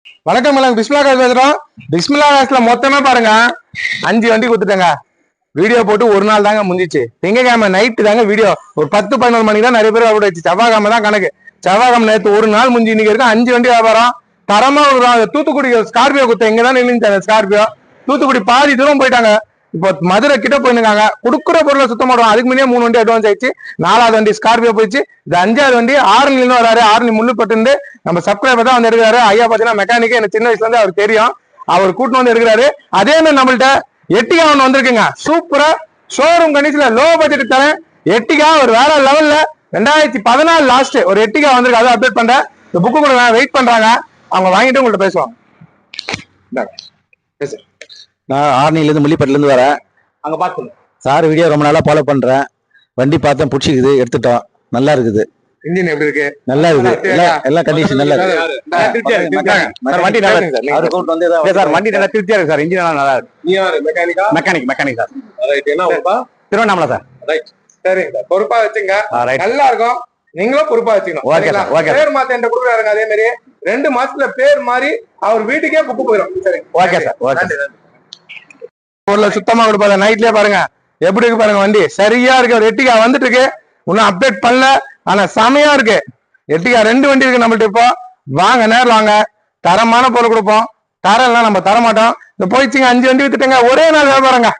வணக்கம் மேடம், பிஸ்மிலா காசு பேசுறோம். பிஸ்மிலா காசுல மொத்தமே பாருங்க 5 வண்டி கொடுத்துட்டேங்க. வீடியோ போட்டு ஒரு நாள் தாங்க முடிஞ்சிச்சு. திங்கக்கிழமை நைட்டு தாங்க வீடியோ. ஒரு 10-11 மணிக்கு தான் நிறைய பேர் அப்லோட் ஆச்சு. செவ்வாய்க்கிழமை தான் கணக்கு. செவ்வாய்க்கிழமை நேற்று ஒரு நாள் முடிஞ்சு இன்னைக்கு இருக்கு 5 வண்டி வியாபாரம். தரமா ஒரு தூத்துக்குடி ஸ்கார்பியோ கொடுத்தேன். இங்கதான் நின்றுட்டாங்க ஸ்கார்பியோ. தூத்துக்குடி பாதி தூரம் போயிட்டாங்க. இப்போ மதுரை கிட்ட போயிருக்காங்க. கொடுக்குற பொருளை சுத்தம் பண்ணுவோம். அதுக்கு முன்னே 3 வண்டி அட்வான்ஸ் ஆயிடுச்சு. 4வது வண்டி ஸ்கார்பியோ போயிடுச்சு. இது 5வது வண்டி ஆரணில வராரு. ஆரணி முள்ளுப்பட்டு நம்ம சப்ஸ்கிரைபர் தான் வந்து எடுக்கிறாரு. ஐயா பாத்தீங்கன்னா மெக்கானிக்கு எனக்கு சின்ன வயசுல இருந்து அவர் தெரியும். அவர் கூட்டிட்டு வந்து எடுக்கிறாரு. அதே மாதிரி நம்மள்ட்ட எட்டிகா ஒன்று வந்திருக்குங்க. சூப்பரா ஷோரூம் கண்டிஷன்ல லோ பட்ஜெட் தரேன். எட்டிகா ஒரு வேற லெவல்ல 2014 லாஸ்ட் ஒரு எட்டிகா வந்திருக்கு. அதை அப்டேட் பண்றேன். இந்த புக்கு கூட வெயிட் பண்றாங்க. அவங்க வாங்கிட்டு உங்கள்ட்ட பேசுவாங்க. நான் ஆர்னிலேருந்து முள்ளிப்பட்டிலேருந்து வரேன். அங்க பாத்து சார் வீடியோ ரொம்ப நாளா ஃபாலோ பண்றேன். வண்டி பார்த்தேன், பிடிச்சிக்குது, எடுத்துட்டோம். நல்லா இருக்குது. இன்ஜின் எப்படி இருக்கு? நல்லா இருக்குது. எல்லாம் கண்டிஷன் நல்லா இருக்கு. வண்டி நல்லா இருக்கு சார். வண்டி நல்லா திருப்தியா இருக்கு சார். இன்ஜின் நல்லா இருக்கு. Mechanic sir. திருவண்ணாமலை சார். சரிங்க சார், பொறுப்பா வச்சுங்க. நல்லா இருக்கும். நீங்களும் பொறுப்பா வச்சுக்கணும். பேர் மாத்த என்ற கொடுக்குறாருங்க. அதே மாதிரி 2 மாசத்துல பேர் மாறி அவர் வீட்டுக்கே புக்கு போயிடும். சரி, ஓகே சார். பொருளை சுத்தமா கொடுப்பாங்க. நைட்லயே பாருங்க எப்படி இருக்கு பாருங்க. வண்டி சரியா இருக்கு. ஒரு எட்டிகா வந்துட்டு இருக்கு. இன்னும் அப்டேட் பண்ணல. ஆனா செமையா இருக்கு. எட்டிகா 2 வண்டி இருக்கு நம்மள்ட்ட. இப்போ வாங்க, நேரில் வாங்க. தரமான பொருள் கொடுப்போம். தரம்லாம் நம்ம தர மாட்டோம். இந்த போயிடுச்சுங்க 5 வண்டி வித்துட்டேங்க. ஒரே நாள் வியாபாரங்க.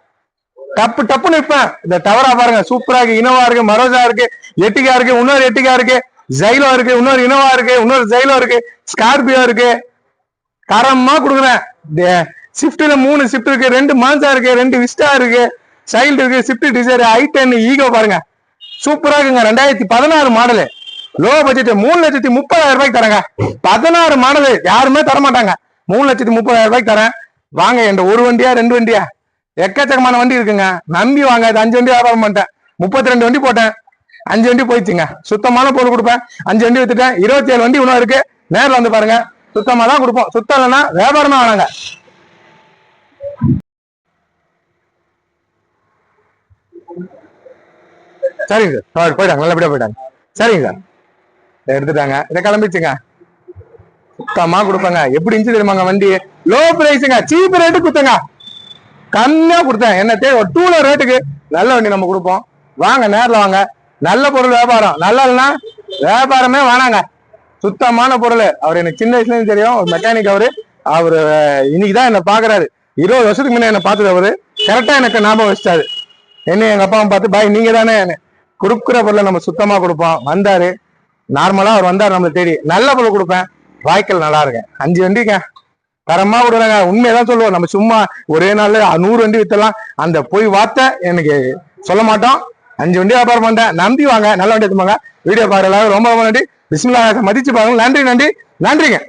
டப்புன்னு நிற்பேன். இந்த டவரா பாருங்க சூப்பரா இருக்கு. இனோவா இருக்கு, மரோசா இருக்கு, எட்டிகா இருக்கு, இன்னொரு எட்டிகா இருக்கு, ஜைலோ இருக்கு, இன்னொரு இனோவா இருக்கு, இன்னொரு ஜைலோ இருக்கு, ஸ்கார்பியோ இருக்கு. தரமா கொடுக்குறேன். ஸ்விஃப்ட்ல 3 ஸ்விஃப்ட் இருக்கு, 2 மான்சா இருக்கு, 2 விஸ்டா இருக்கு, சைல்டு இருக்கு, ஸ்விஃப்ட் டிசைர், i10 ஈகோ பாருங்க சூப்பரா இருக்குங்க. 2016 மாடலு. லோ பட்ஜெட் 3,30,000 ரூபாய்க்கு தரேங்க. 16 மாடலு யாருமே தர மாட்டாங்க. 3,30,000 ரூபாய்க்கு தரேன். வாங்க. என்ற ஒரு வண்டியா 2 வண்டியா எக்கச்சக்கமான வண்டி இருக்குங்க. நம்பி வாங்க. இது 5 வண்டி வியாபாரம் பண்ணிட்டேன். 32 வண்டி போட்டேன். 5 வண்டி போயிடுச்சுங்க. சுத்தமான பொருள் கொடுப்பேன். 5 வண்டி வித்துட்டேன். 27 வண்டி இன்னும் இருக்கு. நேரில் வந்து பாருங்க. சுத்தமா தான் கொடுப்போம். சுத்தம் இல்லைன்னா வியாபாரமா வேணாங்க. சரிங்க சார். போயிட்டாங்க. நல்லபடியா போயிட்டாங்க. சரிங்க சார். எடுத்துட்டாங்க. இதை கிளம்பிச்சுங்க. சுத்தமா கொடுப்பாங்க. எப்படி இருந்துச்சு தெரியுமாங்க வண்டி? லோ பிரைஸுங்க. சீப் ரேட்டு கொடுத்தங்க. கம்மியா கொடுத்தேன். என்ன தேவை ஒரு 2 ரேட்டுக்கு நல்ல வண்டி நம்ம கொடுப்போம். வாங்க, நேரில் வாங்க. நல்ல பொருள் வியாபாரம். நல்லா இல்லைன்னா வியாபாரமே வேணாங்க. சுத்தமான பொருள். அவர் எனக்கு சின்ன வயசுல இருந்து தெரியும். ஒரு மெக்கானிக். அவரு இன்னைக்குதான் என்ன பாக்குறாரு. 20 வருஷத்துக்கு முன்ன என்ன பார்த்தது. அவரு கரெக்டா எனக்கு ஞாபகம் வச்சிட்டாரு. என்ன எங்க அப்பாவை பார்த்து பாய் நீங்க தானே கொடுக்குற பொருளை நம்ம சுத்தமா கொடுப்போம். வந்தாரு. நார்மலா அவர் வந்தாரு நம்மளை தேடி. நல்ல பொருள் கொடுப்பேன். வாய்க்கல் நல்லா இருக்கேன். 5 வண்டிங்க தரமா விடுறாங்க. உண்மையதான் சொல்லுவோம். நம்ம சும்மா ஒரே நாள்ல 100 வண்டி வித்தலாம். அந்த போய் வார்த்தை எனக்கு சொல்ல மாட்டோம். 5 வண்டி வியாபாரம் பண்றேன். நம்பி வாங்க. நல்ல வண்டி எடுத்துப்பாங்க. வீடியோ பாருங்க. ரொம்ப நன்றி. பிஸ்மில்லா மதிச்சு பாருங்க. நன்றிங்க.